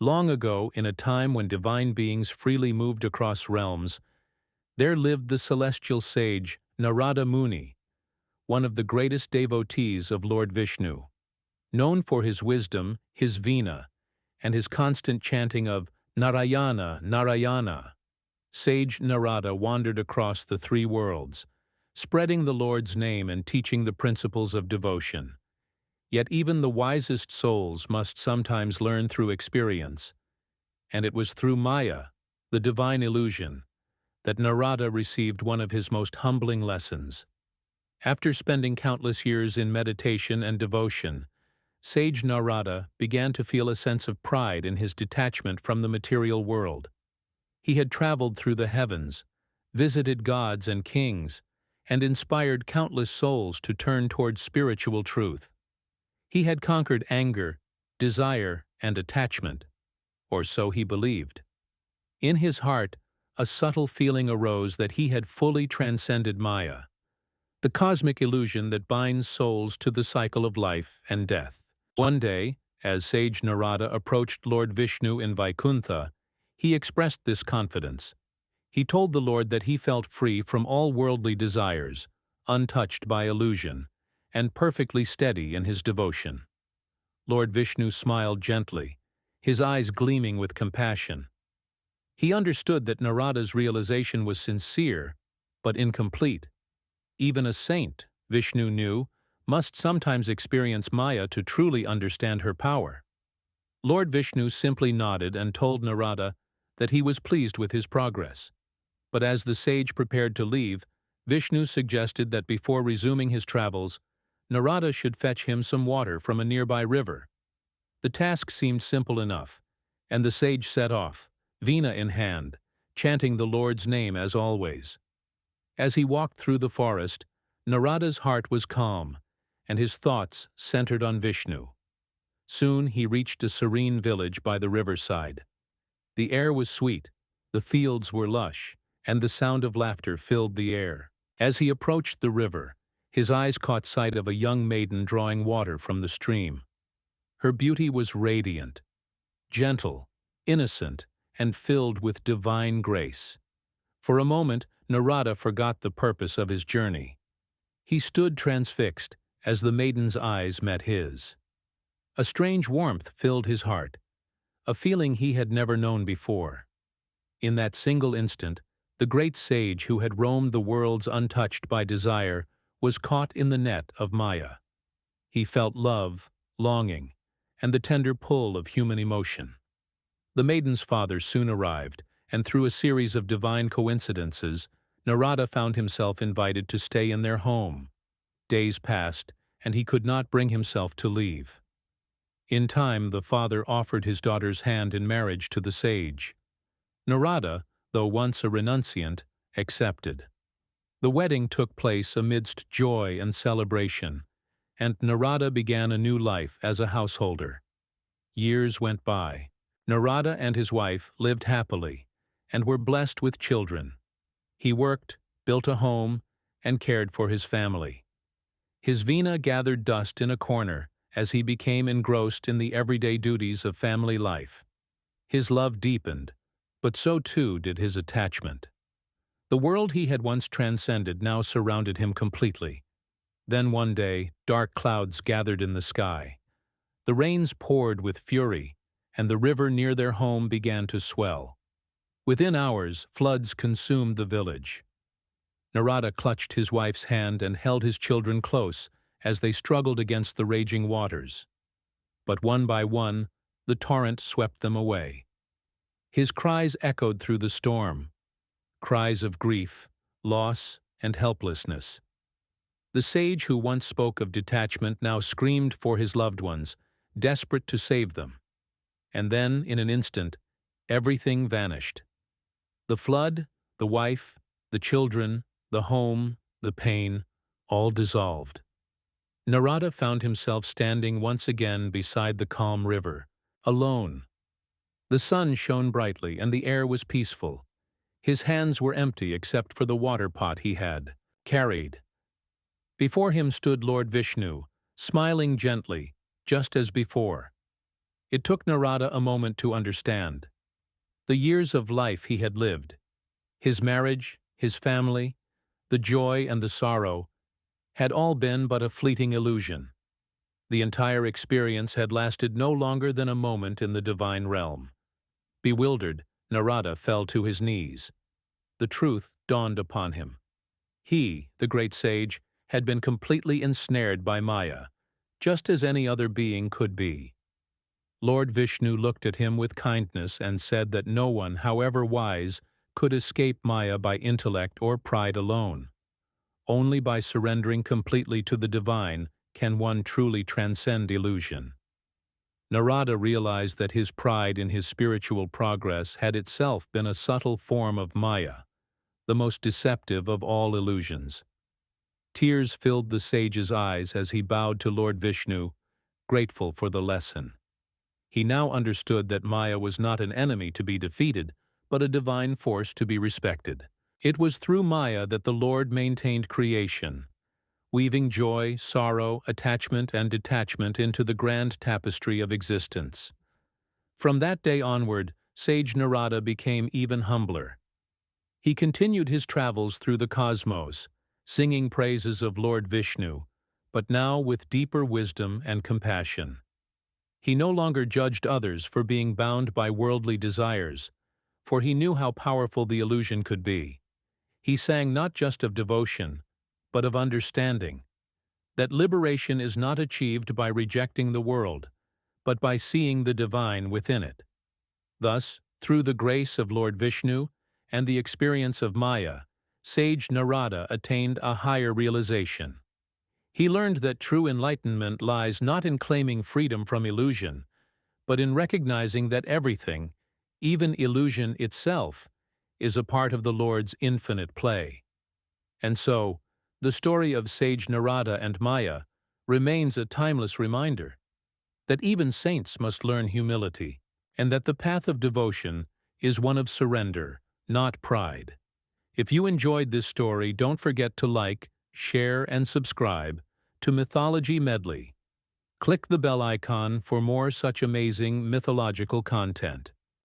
Long ago, in a time when divine beings freely moved across realms, there lived the celestial sage Narada Muni, one of the greatest devotees of Lord Vishnu. Known for his wisdom, his vina, and his constant chanting of Narayana, Narayana, sage Narada wandered across the three worlds, spreading the Lord's name and teaching the principles of devotion. Yet even the wisest souls must sometimes learn through experience, and it was through Maya, the divine illusion, that Narada received one of his most humbling lessons. After spending countless years in meditation and devotion, sage Narada began to feel a sense of pride in his detachment from the material world. He had traveled through the heavens, visited gods and kings, and inspired countless souls to turn toward spiritual truth. He had conquered anger, desire, and attachment, or so he believed. In his heart, a subtle feeling arose that he had fully transcended Maya, the cosmic illusion that binds souls to the cycle of life and death. One day, as sage Narada approached Lord Vishnu in Vaikuntha, he expressed this confidence. He told the Lord that he felt free from all worldly desires, untouched by illusion, and perfectly steady in his devotion. Lord Vishnu smiled gently, his eyes gleaming with compassion. He understood that Narada's realization was sincere, but incomplete. Even a saint, Vishnu knew, must sometimes experience Maya to truly understand her power. Lord Vishnu simply nodded and told Narada that he was pleased with his progress. But as the sage prepared to leave, Vishnu suggested that before resuming his travels, Narada should fetch him some water from a nearby river. The task seemed simple enough, and the sage set off, veena in hand, chanting the Lord's name as always. As he walked through the forest, Narada's heart was calm, and his thoughts centered on Vishnu. Soon he reached a serene village by the riverside. The air was sweet, the fields were lush, and the sound of laughter filled the air. As he approached the river, his eyes caught sight of a young maiden drawing water from the stream. Her beauty was radiant, gentle, innocent, and filled with divine grace. For a moment, Narada forgot the purpose of his journey. He stood transfixed as the maiden's eyes met his. A strange warmth filled his heart, a feeling he had never known before. In that single instant, the great sage who had roamed the worlds untouched by desire was caught in the net of Maya. He felt love, longing, and the tender pull of human emotion. The maiden's father soon arrived, and through a series of divine coincidences, Narada found himself invited to stay in their home. Days passed, and he could not bring himself to leave. In time, the father offered his daughter's hand in marriage to the sage. Narada, though once a renunciant, accepted. The wedding took place amidst joy and celebration, and Narada began a new life as a householder. Years went by. Narada and his wife lived happily, and were blessed with children. He worked, built a home, and cared for his family. His veena gathered dust in a corner as he became engrossed in the everyday duties of family life. His love deepened, but so too did his attachment. The world he had once transcended now surrounded him completely. Then one day, dark clouds gathered in the sky. The rains poured with fury, and the river near their home began to swell. Within hours, floods consumed the village. Narada clutched his wife's hand and held his children close as they struggled against the raging waters. But one by one, the torrent swept them away. His cries echoed through the storm, cries of grief, loss, and helplessness. The sage who once spoke of detachment now screamed for his loved ones, desperate to save them. And then, in an instant, everything vanished. The flood, the wife, the children, the home, the pain, all dissolved. Narada found himself standing once again beside the calm river, alone. The sun shone brightly and the air was peaceful. His hands were empty except for the water pot he had carried. Before him stood Lord Vishnu, smiling gently, just as before. It took Narada a moment to understand. The years of life he had lived, his marriage, his family, the joy and the sorrow, had all been but a fleeting illusion. The entire experience had lasted no longer than a moment in the divine realm. Bewildered, Narada fell to his knees. The truth dawned upon him. He, the great sage, had been completely ensnared by Maya, just as any other being could be. Lord Vishnu looked at him with kindness and said that no one, however wise, could escape Maya by intellect or pride alone. Only by surrendering completely to the divine can one truly transcend illusion. Narada realized that his pride in his spiritual progress had itself been a subtle form of Maya, the most deceptive of all illusions. Tears filled the sage's eyes as he bowed to Lord Vishnu, grateful for the lesson. He now understood that Maya was not an enemy to be defeated, but a divine force to be respected. It was through Maya that the Lord maintained creation, weaving joy, sorrow, attachment, and detachment into the grand tapestry of existence. From that day onward, sage Narada became even humbler. He continued his travels through the cosmos, singing praises of Lord Vishnu, but now with deeper wisdom and compassion. He no longer judged others for being bound by worldly desires, for he knew how powerful the illusion could be. He sang not just of devotion, but of understanding, that liberation is not achieved by rejecting the world, but by seeing the divine within it. Thus, through the grace of Lord Vishnu and the experience of Maya, sage Narada attained a higher realization. He learned that true enlightenment lies not in claiming freedom from illusion, but in recognizing that everything, even illusion itself, is a part of the Lord's infinite play. And so, the story of sage Narada and Maya remains a timeless reminder that even saints must learn humility, and that the path of devotion is one of surrender, not pride. If you enjoyed this story, don't forget to like, share, and subscribe to Mythology Medley. Click the bell icon for more such amazing mythological content.